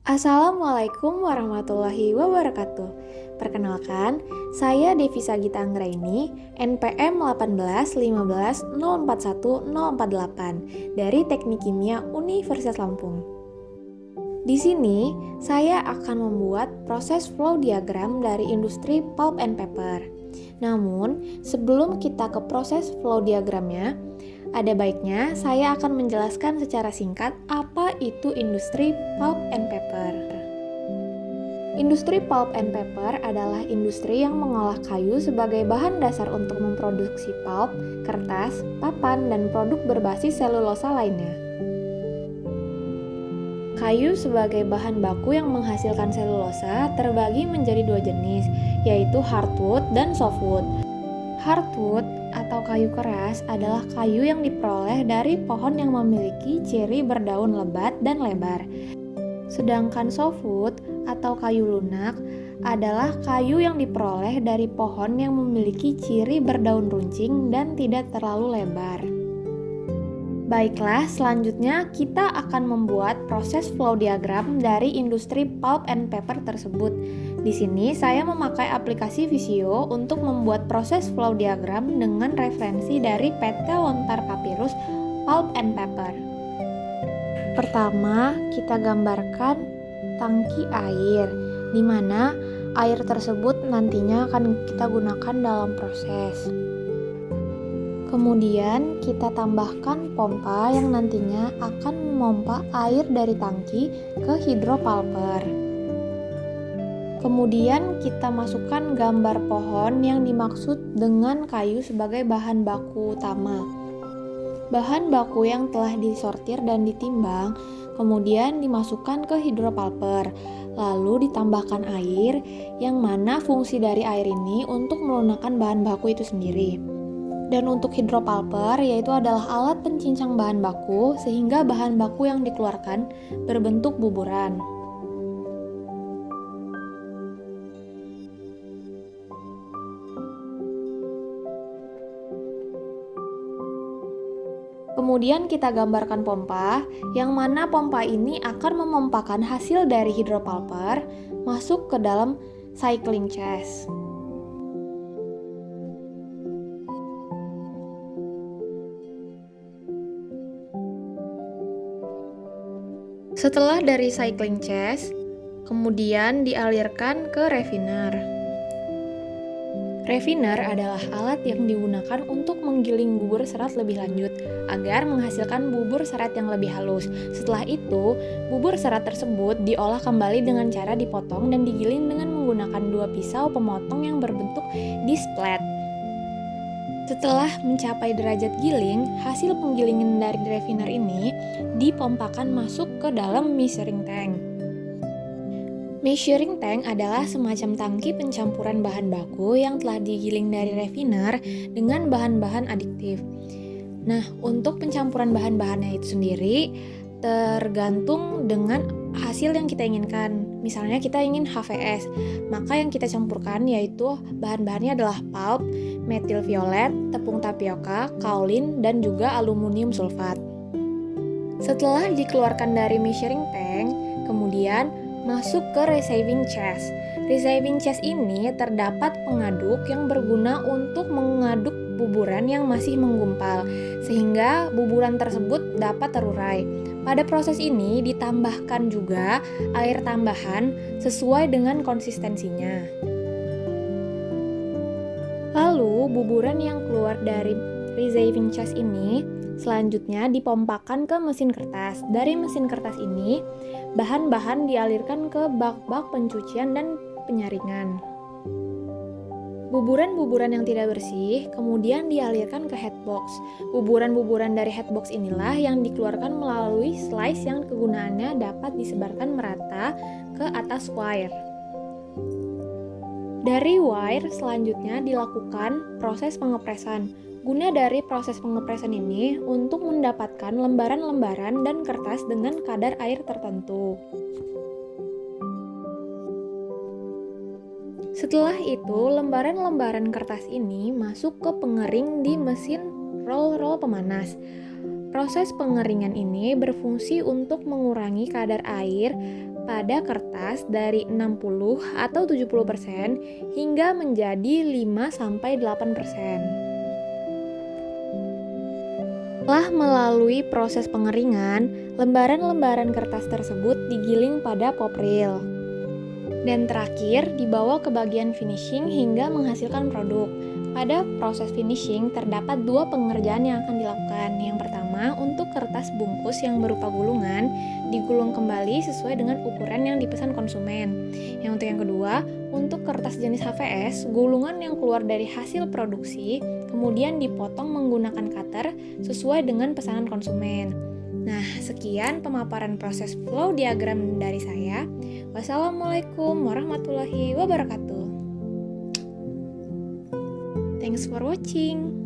Assalamualaikum warahmatullahi wabarakatuh. Perkenalkan, saya Devisa Gita Anggraini, NPM 181504148 dari Teknik Kimia Universitas Lampung. Di sini, saya akan membuat proses flow diagram dari industri pulp and paper. Namun, sebelum kita ke proses flow diagramnya, ada baiknya saya akan menjelaskan secara singkat apa itu industri pulp and paper. Industri pulp and paper adalah industri yang mengolah kayu sebagai bahan dasar untuk memproduksi pulp, kertas, papan, dan produk berbasis selulosa lainnya. Kayu sebagai bahan baku yang menghasilkan selulosa terbagi menjadi dua jenis, yaitu hardwood dan softwood. Hardwood atau kayu keras adalah kayu yang diperoleh dari pohon yang memiliki ciri berdaun lebat dan lebar. Sedangkan softwood atau kayu lunak adalah kayu yang diperoleh dari pohon yang memiliki ciri berdaun runcing dan tidak terlalu lebar. Baiklah, selanjutnya kita akan membuat proses flow diagram dari industri pulp and paper tersebut. Di sini saya memakai aplikasi Visio untuk membuat proses flow diagram dengan referensi dari PT Lontar Papyrus Pulp and Paper. Pertama, kita gambarkan tangki air, di mana air tersebut nantinya akan kita gunakan dalam proses. Kemudian kita tambahkan pompa yang nantinya akan memompa air dari tangki ke hidropulper. Kemudian kita masukkan gambar pohon yang dimaksud dengan kayu sebagai bahan baku utama. Bahan baku yang telah disortir dan ditimbang, kemudian dimasukkan ke hidropulper, lalu ditambahkan air, yang mana fungsi dari air ini untuk melunakkan bahan baku itu sendiri. Dan untuk hidropulper yaitu adalah alat pencincang bahan baku sehingga bahan baku yang dikeluarkan berbentuk buburan. Kemudian kita gambarkan pompa, yang mana pompa ini akan memompakan hasil dari hidropulper masuk ke dalam cycling chest. Setelah dari cycling chest, kemudian dialirkan ke refiner. Refiner adalah alat yang digunakan untuk menggiling bubur serat lebih lanjut agar menghasilkan bubur serat yang lebih halus. Setelah itu, bubur serat tersebut diolah kembali dengan cara dipotong dan digiling dengan menggunakan dua pisau pemotong yang berbentuk disc plate. Setelah mencapai derajat giling, hasil penggilingan dari refiner ini dipompakan masuk ke dalam measuring tank. Measuring tank adalah semacam tangki pencampuran bahan baku yang telah digiling dari refiner dengan bahan-bahan adiktif. Nah, untuk pencampuran bahan-bahannya itu sendiri tergantung dengan hasil yang kita inginkan. Misalnya kita ingin HVS, maka yang kita campurkan yaitu bahan-bahannya adalah pulp, metil violet, tepung tapioka, kaolin, dan juga aluminium sulfat. Setelah dikeluarkan dari measuring tank, kemudian masuk ke receiving chest. Receiving chest ini terdapat pengaduk yang berguna untuk mengaduk buburan yang masih menggumpal, sehingga buburan tersebut dapat terurai. Pada proses ini ditambahkan juga air tambahan sesuai dengan konsistensinya. Lalu buburan yang keluar dari receiving chest ini selanjutnya dipompakan ke mesin kertas. Dari mesin kertas ini, bahan-bahan dialirkan ke bak-bak pencucian dan penyaringan. Buburan-buburan yang tidak bersih kemudian dialirkan ke headbox. Buburan-buburan dari headbox inilah yang dikeluarkan melalui slice yang kegunaannya dapat disebarkan merata ke atas wire. Dari wire selanjutnya dilakukan proses pengepresan. Guna dari proses pengepresan ini untuk mendapatkan lembaran-lembaran dan kertas dengan kadar air tertentu. Setelah itu, lembaran-lembaran kertas ini masuk ke pengering di mesin roll-roll pemanas. Proses pengeringan ini berfungsi untuk mengurangi kadar air pada kertas dari 60 atau 70% hingga menjadi 5-8%. Setelah melalui proses pengeringan, lembaran-lembaran kertas tersebut digiling pada pop reel. Dan terakhir, dibawa ke bagian finishing hingga menghasilkan produk. Pada proses finishing, terdapat 2 pengerjaan yang akan dilakukan. Yang pertama, untuk kertas bungkus yang berupa gulungan, digulung kembali sesuai dengan ukuran yang dipesan konsumen. Untuk yang kedua, untuk kertas jenis HVS, gulungan yang keluar dari hasil produksi, kemudian dipotong menggunakan cutter sesuai dengan pesanan konsumen. Nah, sekian pemaparan proses flow diagram dari saya. Wassalamualaikum warahmatullahi wabarakatuh. Thanks for watching.